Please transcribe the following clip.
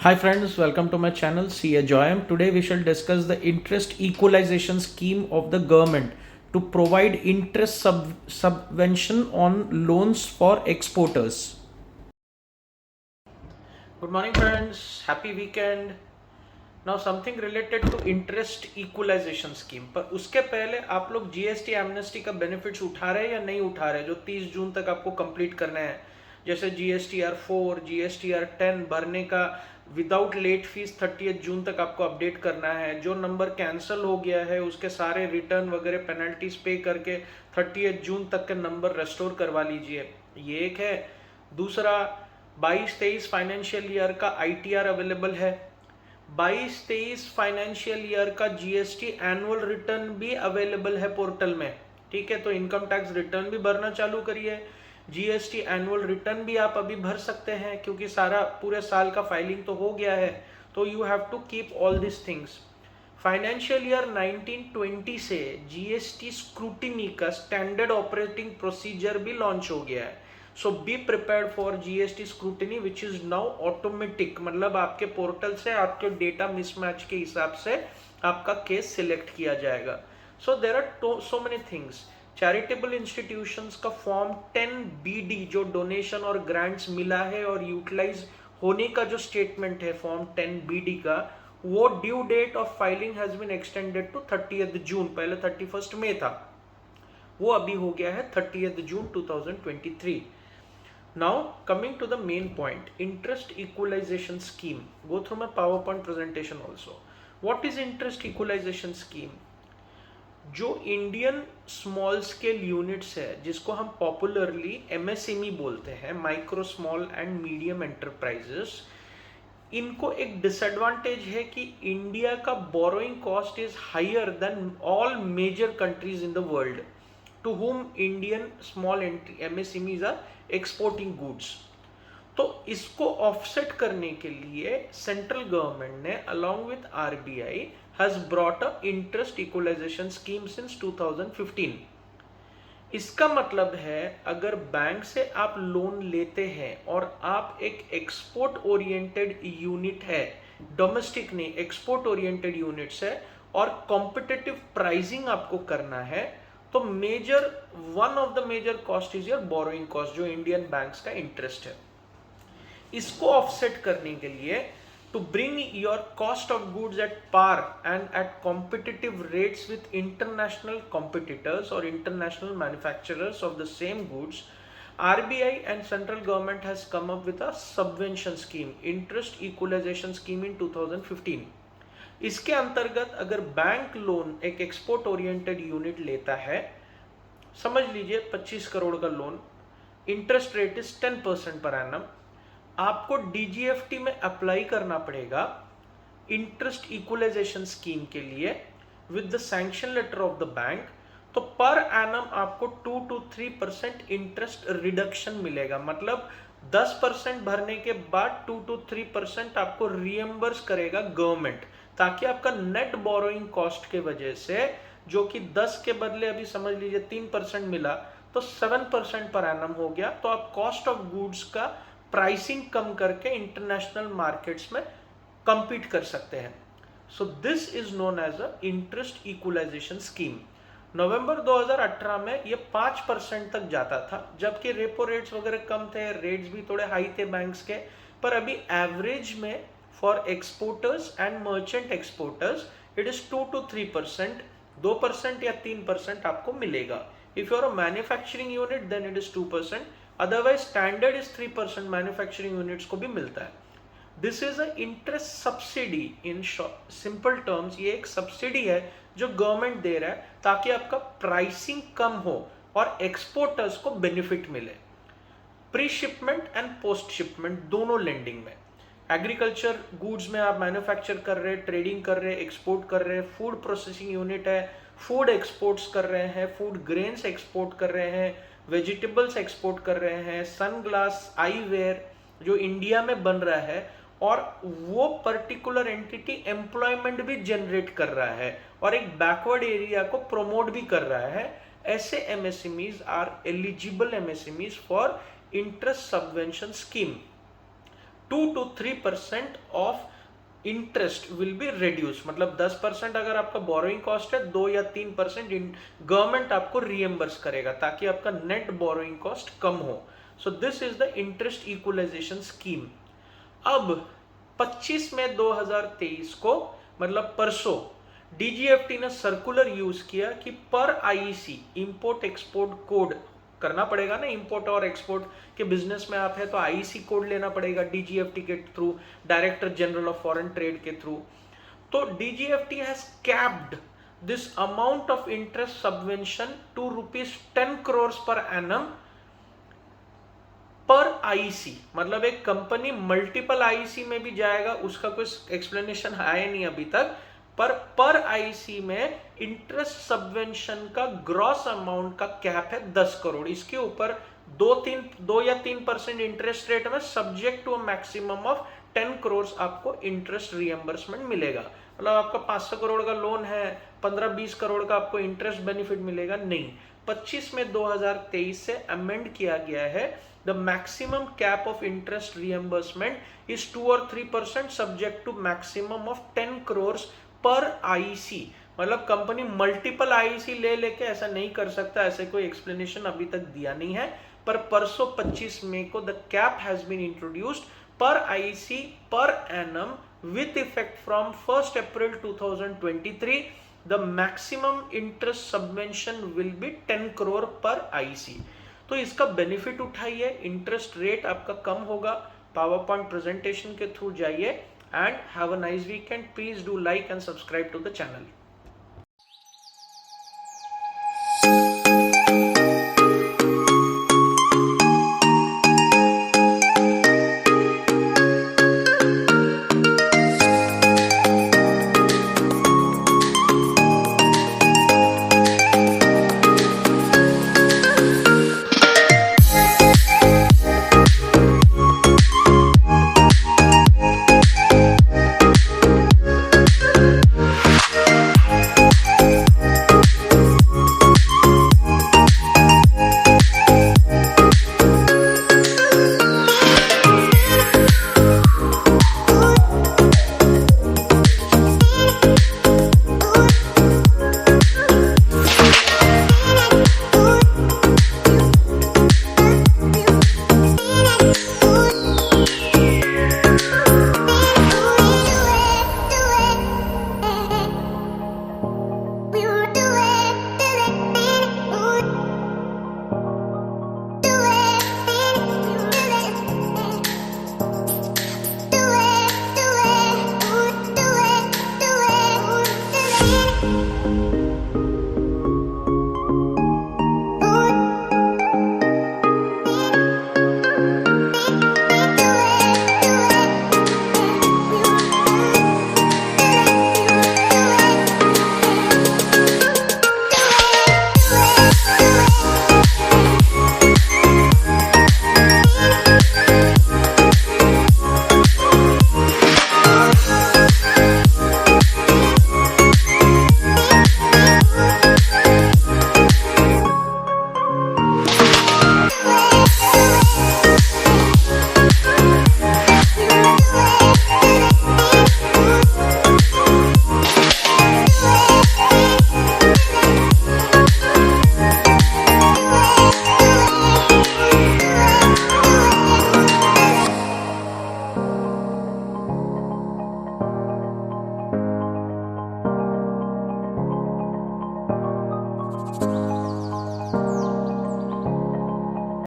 Hi friends, welcome to my channel CA Joyam. Today we shall discuss the interest equalization scheme of the government to provide interest subvention on loans for exporters. Good morning friends, happy weekend. Now something related to interest equalization scheme, पर उसके पहले आप लोग GST amnesty का benefits उठा रहे हैं या नहीं उठा रहे, जो 30 जून तक आपको कंप्लीट करना है। जैसे GSTR 4, GSTR 10 भरने का विदाउट लेट फीस 30 जून तक आपको अपडेट करना है। जो नंबर कैंसिल हो गया है उसके सारे रिटर्न वगैरह पेनल्टीज पे करके 30 जून तक के नंबर रेस्टोर करवा लीजिए, ये एक है। दूसरा, 22-23 फाइनेंशियल ईयर का ITR अवेलेबल है। 22-23 फाइनेंशियल ईयर का जीएसटी एनुअल रिटर्न भी अवेलेबल है पोर्टल में, ठीक है। तो इनकम टैक्स रिटर्न भी भरना चालू करिए, जीएसटी एनुअल रिटर्न भी आप अभी भर सकते हैं क्योंकि सारा पूरे साल का फाइलिंग तो हो गया है। तो you have to keep all this things. Financial year 1920 से जीएसटी स्क्रूटिनी का स्टैंडर्ड ऑपरेटिंग प्रोसीजर भी लॉन्च हो गया है। So be prepared for GST scrutiny which is now automatic, मतलब आपके पोर्टल से आपके डेटा मिसमैच के हिसाब से आपका केस सिलेक्ट किया जाएगा। So there are so many things. Charitable institutions का फॉर्म 10BD जो डोनेशन और ग्रांट्स मिला है और यूटिलाइज होने का जो स्टेटमेंट है फॉर्म 10BD का, वो due date of filing has been extended to 30 June. पहले 31 मई था, वो अभी हो गया है 30 जून 2023। Now coming to the main point, interest equalization scheme. Go through my PowerPoint presentation also. What is interest equalization scheme? जो इंडियन स्मॉल स्केल यूनिट्स है, जिसको हम पॉपुलरली MSME बोलते हैं, micro small and medium enterprises, इनको एक disadvantage है कि इंडिया का borrowing cost is higher than all major countries in the world to whom Indian small MSMEs are exporting goods. तो इसको ऑफसेट करने के लिए सेंट्रल गवर्नमेंट ने along with RBI has brought a interest equalisation scheme since 2015। इसका मतलब है अगर बैंक से आप लोन लेते हैं और आप एक एक्सपोर्ट ओरिएंटेड यूनिट है, डोमेस्टिक नहीं एक्सपोर्ट ओरिएंटेड यूनिट्स है, और कॉम्पिटिटिव प्राइसिंग आपको करना है, तो major one of the major cost is your borrowing cost, जो इंडियन बैंक्स का इंटरेस्ट है। इसको ऑफसेट करने के लिए to bring your cost of goods at par and at competitive rates with international competitors or international manufacturers of the same goods, RBI and central government has come up with a subvention scheme, interest equalization scheme in 2015. इसके अंतर्गत अगर bank loan एक export oriented unit लेता है, समझ लीजिए 25 करोड़ का loan, interest rate is 10% per annum, आपको DGFT में अप्लाई करना पड़ेगा इंटरेस्ट इक्वलाइजेशन स्कीम के लिए with the sanction letter of the bank. तो पर एनम आपको 2 to 3% इंटरेस्ट रिडक्शन मिलेगा, मतलब 10% भरने के बाद 2 to 3% आपको रिएम्बर्स करेगा गवर्नमेंट, ताकि आपका नेट बोरोइंग कॉस्ट के वजह से, जो कि 10 के बदले अभी समझ लीजिए 3% मिला, तो 7% पर एनम हो गया। तो आप कॉस्ट ऑफ गुड्स का प्राइसिंग कम करके इंटरनेशनल मार्केट्स में कंपीट कर सकते हैं। So this is known as a interest equalisation scheme. November 2018 में ये 5% तक जाता था, जबकि रेपो रेट्स वगैरह कम थे, रेट्स भी थोड़े हाई थे बैंक्स के, पर अभी एवरेज में for exporters and merchant exporters it is 2 to 3%, 2% या 3% आपको मिलेगा। If you are a manufacturing unit then it is 2%, otherwise standard is 3%, manufacturing units को भी मिलता है। This is a interest subsidy in simple terms, ये एक सब्सिडी है जो गवर्नमेंट दे रहा है ताकि आपका प्राइसिंग कम हो और एक्सपोर्टर्स को बेनिफिट मिले। Pre shipment and post shipment दोनों लेंडिंग में, एग्रीकल्चर गुड्स में आप मैन्युफैक्चर कर रहे हैं, ट्रेडिंग कर रहे हैं, एक्सपोर्ट कर रहे हैं, फूड प्रोसेसिंग यूनिट है, फूड एक्सपोर्ट्स कर रहे हैं, फूड ग्रेन्स एक्सपोर्ट कर रहे हैं, वेजिटेबल्स एक्सपोर्ट कर रहे हैं, सनग्लास, आईवेयर जो इंडिया में बन रहा है, और वो पर्टिकुलर एंटिटी एम्प्लॉयमेंट भी जनरेट कर रहा है और एक बैकवर्ड एरिया को प्रमोट भी कर रहा है, ऐसे MSMEs are eligible MSMEs for interest subvention scheme. 2 to 3% of interest will be reduce, मतलब 10% अगर आपका बोरोइंग कॉस्ट है, 2 या 3% गवर्नमेंट आपको रीएम्बर्स करेगा ताकि आपका नेट बोरोइंग कॉस्ट कम हो। So this is the interest equalisation scheme. अब 25 मई 2023 को, मतलब परसों, डीजीएफटी ने सर्कुलर यूज किया कि पर आईईसी इंपोर्ट एक्सपोर्ट कोड करना पड़ेगा ना, इंपोर्ट और एक्सपोर्ट के बिजनेस में आप है तो आईईसी कोड लेना पड़ेगा डीजीएफटी के through, director general of foreign trade के थ्रू। तो DGFT has capped this amount of interest subvention to ₹10 crores per annum per IEC, मतलब एक कंपनी मल्टीपल आईसी में भी जाएगा, उसका कोई एक्सप्लेनेशन है नहीं अभी तक, पर आईसी में इंटरेस्ट सबवेंशन का ग्रॉस अमाउंट का कैप है 10 करोड़। इसके ऊपर 2 या 3% इंटरेस्ट रेट में subject to maximum of 10 crore आपको इंटरेस्ट रिएम्बर्समेंट मिलेगा। मतलब आपका 500 करोड़ का लोन है, 15-20 करोड़ का आपको इंटरेस्ट बेनिफिट मिलेगा नहीं। 25 में 2023 से अमेंड किया गया है, the maximum cap of interest reimbursement is 2 or 3% subject to maximum of 10 crores पर आईसी। मतलब कंपनी मल्टीपल आईसी ले लेके ऐसा नहीं कर सकता, ऐसे कोई एक्सप्लेनेशन अभी तक दिया नहीं है। पर परसों 25 मई को the cap has been introduced पर आईसी पर एनम with effect from 1st April 2023. The maximum interest subvention will be 10 crore per IEC. तो इसका बेनिफिट उठाइए, इंटरेस्ट रेट आपका कम होगा। पावर पॉइंट प्रेजेंटेशन के थ्रू जाइए and have a nice weekend. Please do like and subscribe to the channel.